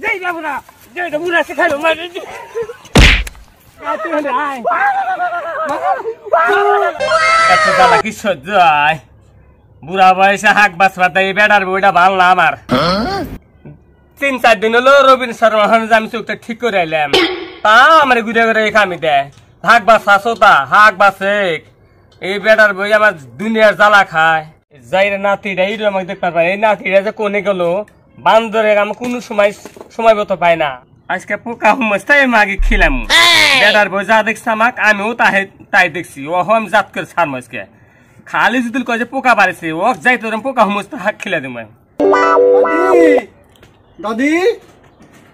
যাই যাবো না যেটা বুড়া শেখালো মানে কি সহ্য হয় বুড়া বয়সে হাক বাঁচবাতে এই বেটার বইটা ভালো না আমার 3-4 দিন হলো রবীন্দ্র শর্মা আমি চোখটা ঠিক করে এলাম তা আমার ঘুরে ঘুরে খামি দেয় হাক বাঁচা সোতা হাক বাঁচে এই বেটার বই আমার দুনিয়ার জ্বালা খায় যাইরে নাতিরা এইটা আমাকে দেখতে পারে এই নাতিরা যে কোনে গেল বান্দরে আমি কোনো সময় মতো পাই না আজকে পোকা হুমস তাই আমি আগে খিলাম বেটার বই যা দেখছি আমাকে আমিও তাই দেখছি ও আমি জাত করে ছাড়ম আজকে খালি যদি কয় যে পোকা বাড়িছে ও যাই তোর পোকা হুমস হাক খিলা দিম দাদি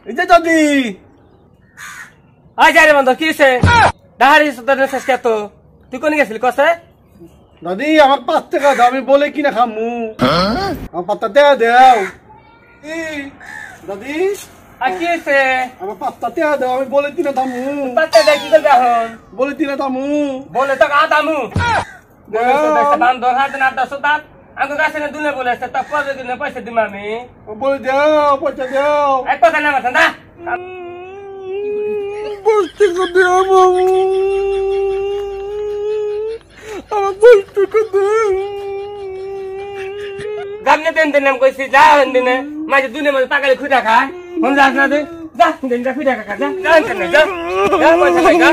এই যে দাদি আয় যাই রে বন্ধু কি হয়েছে দাহারি তো তুই কোনে গেছিলি কসে দাদি আমার 5 টাকা দাও আমি বলে কিনা খামু আমার 5 টাকা দাও দাদি আর কি হয়েছে আমার 5 টাকা দাও আমি বলে কিনা দামু 5 টাকা কি করবে এখন বলে কিনা দামু বলে তো দামু বান্ধব হাত না সুতার আমি কাছে না দুনে বলেছে তা পরে দিনে পয়সা দিম আমি বলে দাও পয়সা দাও এক কথা না মাথা না বলতে কবে আমু আমার বলতে কবে গামনে দেন নাম কইছি যা দিনে মাঝে দুনে মাঝে পাকালে খুঁজা খায় মন যাস না তুই যা দিন যা খুঁজা খা যা যা পয়সা নাই যা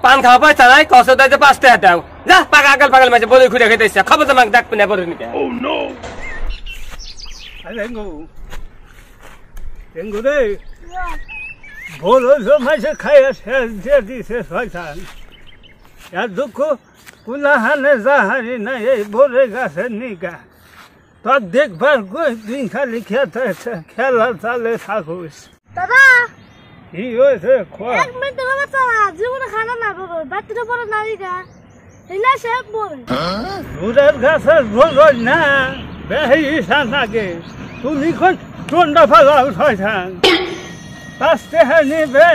পান খাওয়া পয়সা নাই কষ্ট দিতে 5 টাকা দাও যা পাগল মাঝে বলে খুঁজা খেতে ইচ্ছা খবর তোমাকে ডাকবি না বলে নিতে রেঙ্গু রে বলো মাঝে খাইয়া শেষ দিয়ে দিছে শয়তান আর দুঃখ কুলাহানে যাহারি না এই বলে গাছের নিকা তোর দেখবার দিন খালি খেলা চালে থাকুস দাদা কি হয়েছে এক মিনিট বাবা চালা জীবনে খানা না বাবা বাচ্চাটা পরে নারিকা এলা সে বল দুধের গাছের বল না বেহি ইসান থাকে তুমি কোন চন্ডা ফালাও শয়তান পাঁচতে নিবে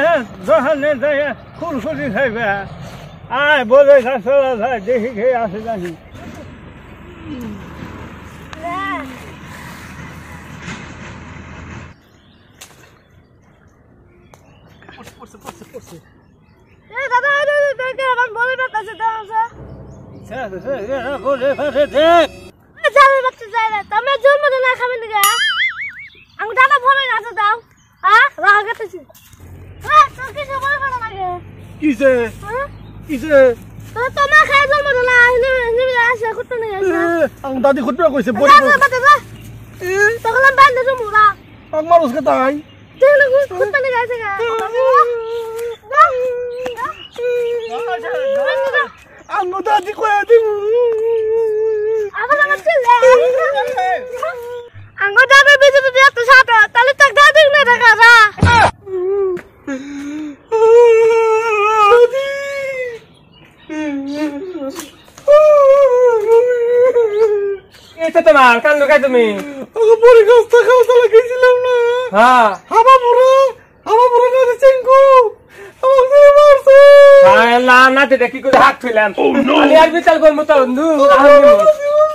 দোকানে যায় খুরখুরি খাইবে আয় বলে গাছলা যায় দেখি খেয়ে আসে জানি দাদা আমার বলে বাচ্চা দাও বলে বাচ্চা যায় না তুমি জন্মদিন না খাবেন নাকি আমি দাদা ফোনে গাছে দাও হ্যাঁ রাগ গেতেছি তোর কিছু বলে ভালো লাগে কিসে কিসে তোমার খাই জন্মদিন না নিবি আসে কুত্তা নিয়ে আসে আমার দাদি খুঁটবে কইছে বলে তখন আমি বান্ধে জমুরা আমার ওসকে তাই তুই কুত্তা নিয়ে আসে গা আমার দাদি কয়ে দিব আমার ছেলে আঙ্গো দাদা বেঁচে যদি এত সাথে তাহলে তো দাদি না দেখা না এটা তোমার কান লুকাই তুমি পরে গাছটা খাওয়া লাগাইছিলাম না হ্যাঁ হাবা পুরো না চেঙ্গু আমাকে মারছে নাতে দেখি করে হাত থইলাম আমি আর বিচার করবো তো বন্ধু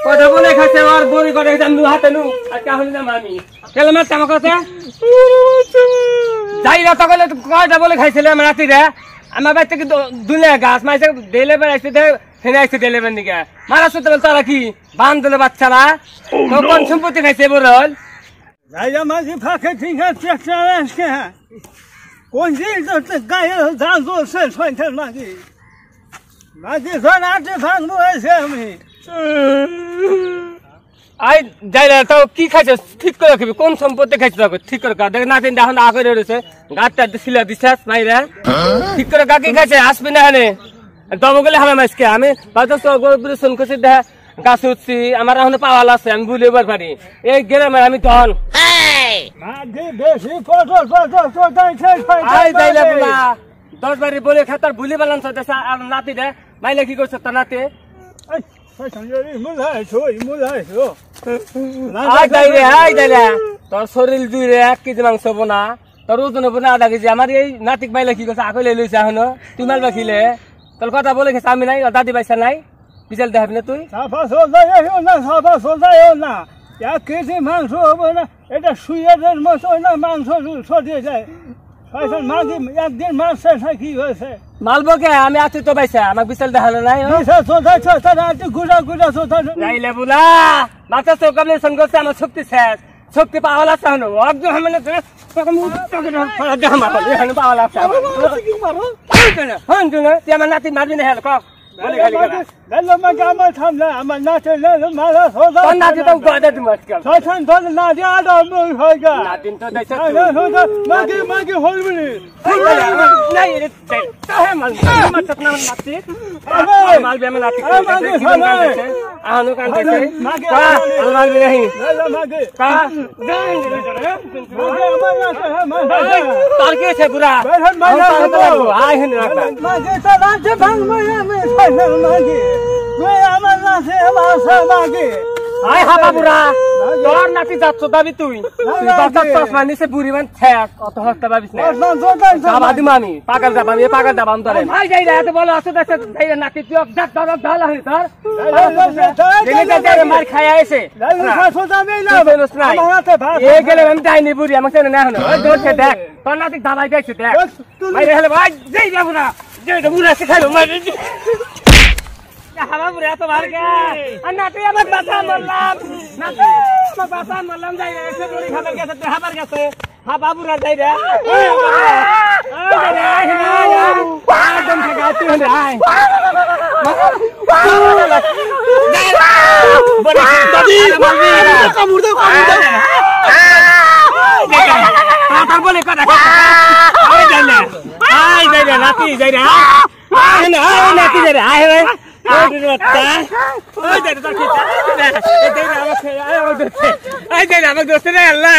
কথা বলে খাচ্ছে আমার বড়ি করে নু হাতে নু আর কাহলে না আমি কেন মারছে আমার কথা যাই না তখন কয়টা বলে খাইছিল আমার রাত্রিরে আমার বাড়ি থেকে দুনিয়া গাছ মাইছে দেলে বেড়াইছে ফেনে আসছে দেলে বেন দিকে মারা সত্যি বল তারা কি বান দিলে বাচ্চারা কোন সম্পত্তি খাইছে বল যাইয়া মাঝে ফাঁকে ঠিক আছে কোন জিনিস গায়ে ধান চলছে সন্ধ্যার মাঝে মাঝে ধরাতে ভাঙবো এসে আমি আই যাই না তাও কি খাইছে ঠিক করে রাখবি কোন সম্পত্তি খাইছে ঠিক করে দেখ না তিন এখন আগে রয়েছে গাছটা ছিল দিশাস মাইরা ঠিক করে কাকি খাইছে আসবি না হানে দম গেলে হামে মাসকে আমি শোন করছি দেখা গাছ উঠছি আমার এখন পাওয়াল আছে আমি ভুলে এবার পারি এই গ্রামের আমি তখন বেশি দশ বাড়ি বলে খাতার ভুলে পেলাম আর নাতি দে মাইলে কি করছে তার নাতি তোর শরীর 1 কেজি মাংস হবো না তোর ওজন হবো না 1/2 কেজি আমার এই নাতিক মাইলে কি করছে আকলে লইছে এখনো তুই মারবা খিলে তোর কথা বলে গেছে আমি নাই দাদি পয়সা নাই বিচাল দেখাবি না তুই এক কেজি মাংস হবে না, এটা শুয়ের মতো না, মাংস সরিয়ে যায়। শয়তান মাগি একদিন মাছ শেষ হয়, কি হয়েছে? মালবো কে আমি আছি তো ভাইসা আমাকে বিশাল দেখালো নাই যাইলে বুলা বাচ্চা চোখ আপনি ফোন করছে আমার শক্তি শেষ শক্তি পাওয়া লাগছে হলো একদম মানে পাওয়া লাগছে আমার নাতি মারবি না হেল কক আমার নাচে মারা নাতি তো গদা তুমি আজকাল শয়তান ধর না দিয়ে আদম হয়ে গা নাতিন তো দেখছ মাগি মাগি হইবি নাই রে তাহে মাল মাছ না নাতি মাল বে নাতি আনো কান দেখে মাগি মাল বে নাই মাগি কা তার কি আছে বুড়া আই হেন রাখবা মাগি তো রাতে ভাঙ আমি মাগি তুই আমার নাচে মাসা মাগি আই হাবা বুড়া তোর নাতি যাচ্ছ দাবি তুই বাচ্চা চশমা নিচে বুড়ি মান ঠেক অত হস্তা ভাবিস না যাবা দিম আমি পাগল যাবাম তোরে ভাই যাই রে এত বলো আছে দেখছে যাই রে নাতি তুই ডাক ধর হই ধর দিনে যাই মার খায় আইছে এ গেলে আমি যাইনি বুড়ি আমাকে না হলো ওই দৌড়ছে দেখ তোর নাতি দাবাই দেখছে দেখ ভাই রে হলে ভাই যাই রে বুড়া যাই রে বুড়া শিখাইলো মারি হাবা বুড়া তো মার গে আর নাতি আমার বাসা বললাম নাতি আমার বাসা বললাম যাই রে এসে দড়ি খাবার গেছে তুই হাবার গেছে হাবা বুড়া যাই রে একদম থেকে তুই হলে আয় বলে কথা নাতি যাই রে নাতি যাই রে আয় আমাকে দোস্ত রে আল্লাহ